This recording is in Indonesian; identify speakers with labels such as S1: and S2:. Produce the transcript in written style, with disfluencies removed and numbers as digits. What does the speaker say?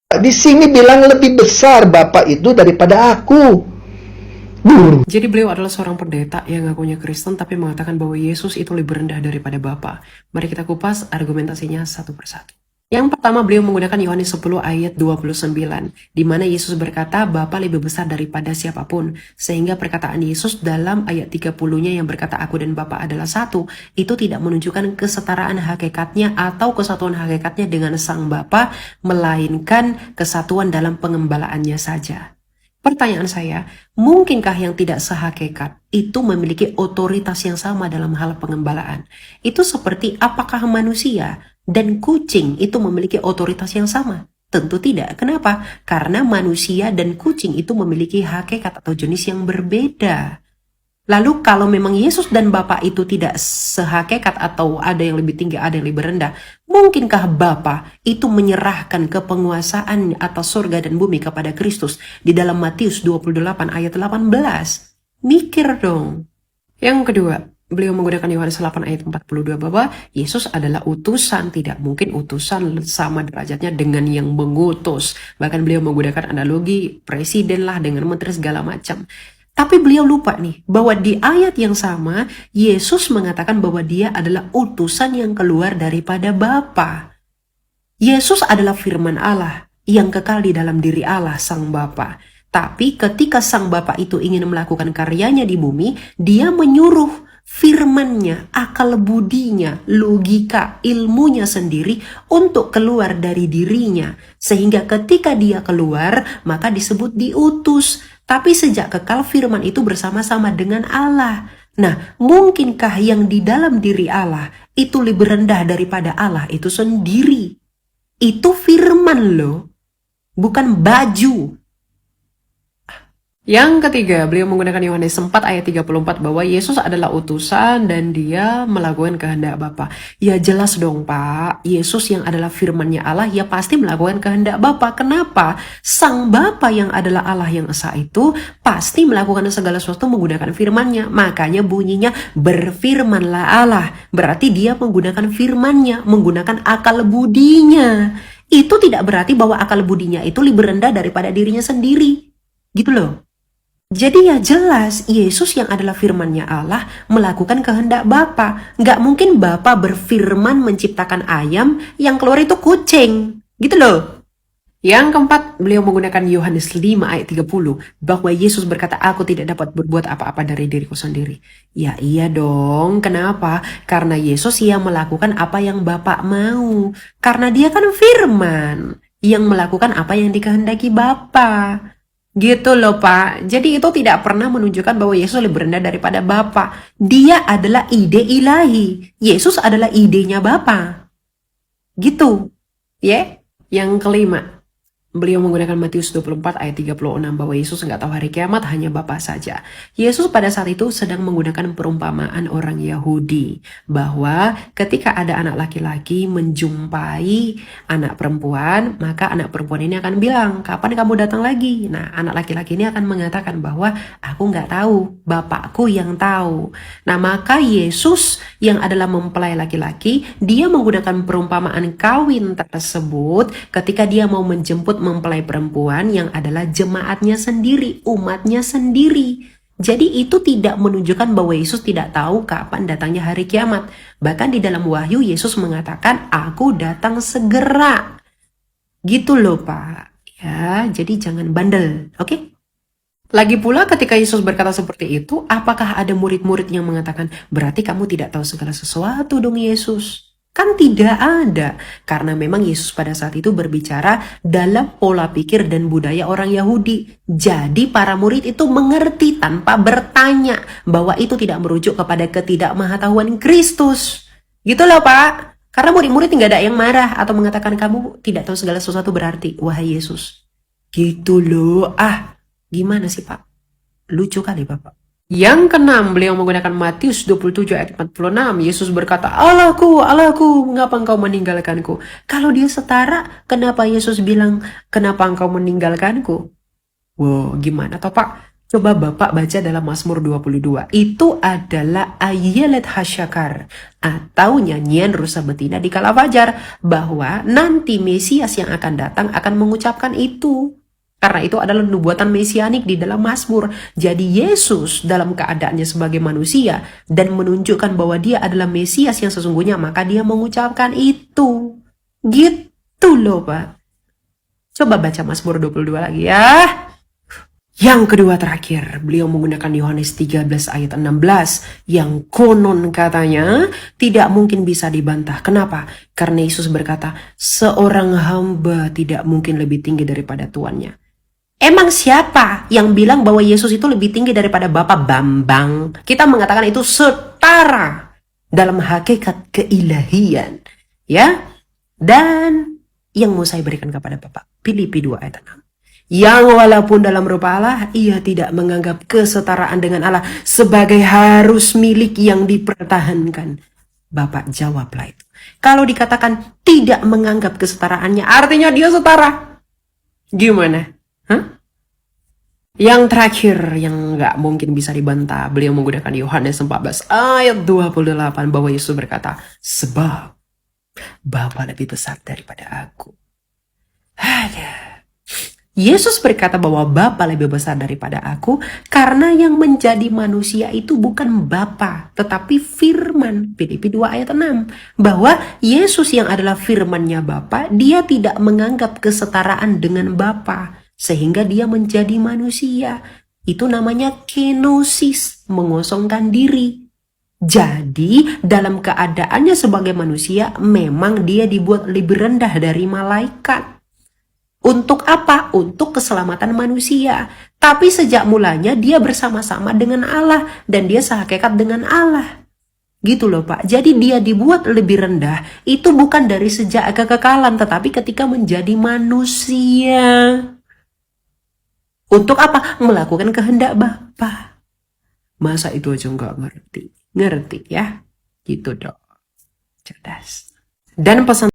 S1: Di sini bilang lebih besar Bapak itu daripada aku.
S2: Jadi beliau adalah seorang pendeta yang ngakunya Kristen tapi mengatakan bahwa Yesus itu lebih rendah daripada Bapa. Mari kita kupas argumentasinya satu persatu. Yang pertama, beliau menggunakan Yohanes 10 ayat 29, di mana Yesus berkata Bapa lebih besar daripada siapapun. Sehingga perkataan Yesus dalam ayat 30-nya yang berkata aku dan Bapa adalah satu, itu tidak menunjukkan kesetaraan hakikatnya atau kesatuan hakikatnya dengan Sang Bapa, melainkan kesatuan dalam pengembalaannya saja. Pertanyaan saya, mungkinkah yang tidak sehakikat itu memiliki otoritas yang sama dalam hal pengembalaan? Itu seperti apakah manusia dan kucing itu memiliki otoritas yang sama? Tentu tidak. Kenapa? Karena manusia dan kucing itu memiliki hakikat atau jenis yang berbeda. Lalu kalau memang Yesus dan Bapa itu tidak sehakikat atau ada yang lebih tinggi, ada yang lebih rendah, mungkinkah Bapa itu menyerahkan kepenguasaan atas surga dan bumi kepada Kristus di dalam Matius 28 ayat 18? Mikir dong. Yang kedua, beliau menggunakan Yohanes 8 ayat 42 bahwa Yesus adalah utusan, tidak mungkin utusan sama derajatnya dengan yang mengutus. Bahkan beliau menggunakan analogi presiden lah dengan menteri segala macam. Tapi beliau lupa nih, bahwa di ayat yang sama, Yesus mengatakan bahwa dia adalah utusan yang keluar daripada Bapa. Yesus adalah firman Allah yang kekal di dalam diri Allah, Sang Bapa. Tapi ketika Sang Bapa itu ingin melakukan karyanya di bumi, dia menyuruh firmannya, akal budinya, logika, ilmunya sendiri untuk keluar dari dirinya. Sehingga ketika dia keluar, maka disebut diutus. Tapi sejak kekal firman itu bersama-sama dengan Allah. Nah, mungkinkah yang di dalam diri Allah itu lebih rendah daripada Allah itu sendiri? Itu firman loh, bukan baju. Yang ketiga, beliau menggunakan Yohanes 4 ayat 34 bahwa Yesus adalah utusan dan dia melakukan kehendak Bapa. Ya jelas dong Pak, Yesus yang adalah firman-Nya Allah ya pasti melakukan kehendak Bapa. Kenapa? Sang Bapa yang adalah Allah yang esa itu pasti melakukan segala sesuatu menggunakan firman-Nya. Makanya bunyinya berfirmanlah Allah. Berarti dia menggunakan firman-Nya, menggunakan akal budinya. Itu tidak berarti bahwa akal budinya itu lebih rendah daripada dirinya sendiri. Gitu loh. Jadi ya jelas, Yesus yang adalah firman-Nya Allah melakukan kehendak Bapa. Nggak mungkin Bapa berfirman menciptakan ayam, yang keluar itu kucing. Gitu loh. Yang keempat, beliau menggunakan Yohanes 5 ayat 30, bahwa Yesus berkata, aku tidak dapat berbuat apa-apa dari diriku sendiri. Ya iya dong, kenapa? Karena Yesus yang melakukan apa yang Bapa mau. Karena dia kan firman, yang melakukan apa yang dikehendaki Bapa. Gitu loh Pak. Jadi itu tidak pernah menunjukkan bahwa Yesus lebih rendah daripada Bapa. Dia adalah ide ilahi. Yesus adalah idenya Bapa. Gitu. Ya. Yang kelima, beliau menggunakan Matius 24 ayat 36 bahwa Yesus nggak tahu hari kiamat, hanya Bapa saja. Yesus pada saat itu sedang menggunakan perumpamaan orang Yahudi bahwa ketika ada anak laki-laki menjumpai anak perempuan, maka anak perempuan ini akan bilang, kapan kamu datang lagi? Nah, anak laki-laki ini akan mengatakan bahwa aku nggak tahu, Bapakku yang tahu. Nah, maka Yesus yang adalah mempelai laki-laki, dia menggunakan perumpamaan kawin tersebut ketika dia mau menjemput mempelai perempuan yang adalah jemaatnya sendiri, umatnya sendiri. Jadi itu tidak menunjukkan bahwa Yesus tidak tahu kapan datangnya hari kiamat. Bahkan di dalam Wahyu Yesus mengatakan, aku datang segera. Gitu loh Pak. Ya, jadi jangan bandel, oke? Lagi pula ketika Yesus berkata seperti itu, apakah ada murid-murid yang mengatakan, berarti kamu tidak tahu segala sesuatu dong Yesus? Kan tidak ada, karena memang Yesus pada saat itu berbicara dalam pola pikir dan budaya orang Yahudi. Jadi para murid itu mengerti tanpa bertanya bahwa itu tidak merujuk kepada ketidakmengetahuan Kristus. Gitu loh Pak. Karena murid-murid nggak ada yang marah atau mengatakan kamu tidak tahu segala sesuatu berarti, wahai Yesus. Gitu loh, gimana sih Pak? Lucu kali Bapak. Yang keenam, beliau menggunakan Matius 27 ayat 46. Yesus berkata, Allahku, Allahku, mengapa engkau meninggalkanku? Kalau dia setara, kenapa Yesus bilang, kenapa engkau meninggalkanku? Wow, gimana toh Pak? Coba Bapak baca dalam Mazmur 22. Itu adalah ayelet hasyakar atau nyanyian rusa betina di kala fajar, bahwa nanti Mesias yang akan datang akan mengucapkan itu. Karena itu adalah nubuatan mesianik di dalam Mazmur. Jadi Yesus dalam keadaannya sebagai manusia dan menunjukkan bahwa dia adalah Mesias yang sesungguhnya, maka dia mengucapkan itu. Gitu loh Pak. Coba baca Mazmur 22 lagi ya. Yang kedua terakhir, beliau menggunakan Yohanes 13 ayat 16 yang konon katanya tidak mungkin bisa dibantah. Kenapa? Karena Yesus berkata, seorang hamba tidak mungkin lebih tinggi daripada tuannya. Emang siapa yang bilang bahwa Yesus itu lebih tinggi daripada Bapak Bambang? Kita mengatakan itu setara dalam hakikat keilahian. Ya. Dan yang mau saya berikan kepada Bapak, Filipi 2 ayat 6. Yang walaupun dalam rupa Allah, ia tidak menganggap kesetaraan dengan Allah sebagai harus milik yang dipertahankan. Bapak jawablah itu. Kalau dikatakan tidak menganggap kesetaraannya, artinya dia setara. Gimana? Hah? Yang terakhir yang nggak mungkin bisa dibantah, beliau menggunakan Yohanes 14 ayat 28 bahwa Yesus berkata, sebab Bapa lebih besar daripada aku. Ada. Yesus berkata bahwa Bapa lebih besar daripada aku karena yang menjadi manusia itu bukan Bapa tetapi firman. Filipi 2 ayat 6. Bahwa Yesus yang adalah firmannya Bapa, dia tidak menganggap kesetaraan dengan Bapa sehingga dia menjadi manusia. Itu namanya kenosis, mengosongkan diri. Jadi dalam keadaannya sebagai manusia memang dia dibuat lebih rendah dari malaikat. Untuk apa? Untuk keselamatan manusia. Tapi sejak mulanya dia bersama-sama dengan Allah dan dia sehakikat dengan Allah. Gitu loh Pak. Jadi dia dibuat lebih rendah. Itu bukan dari sejak kekekalan, tetapi ketika menjadi manusia. Untuk apa? Melakukan kehendak Bapa. Masa itu aja nggak ngerti? Ngerti ya? Gitu dong. Cerdas. Dan pesan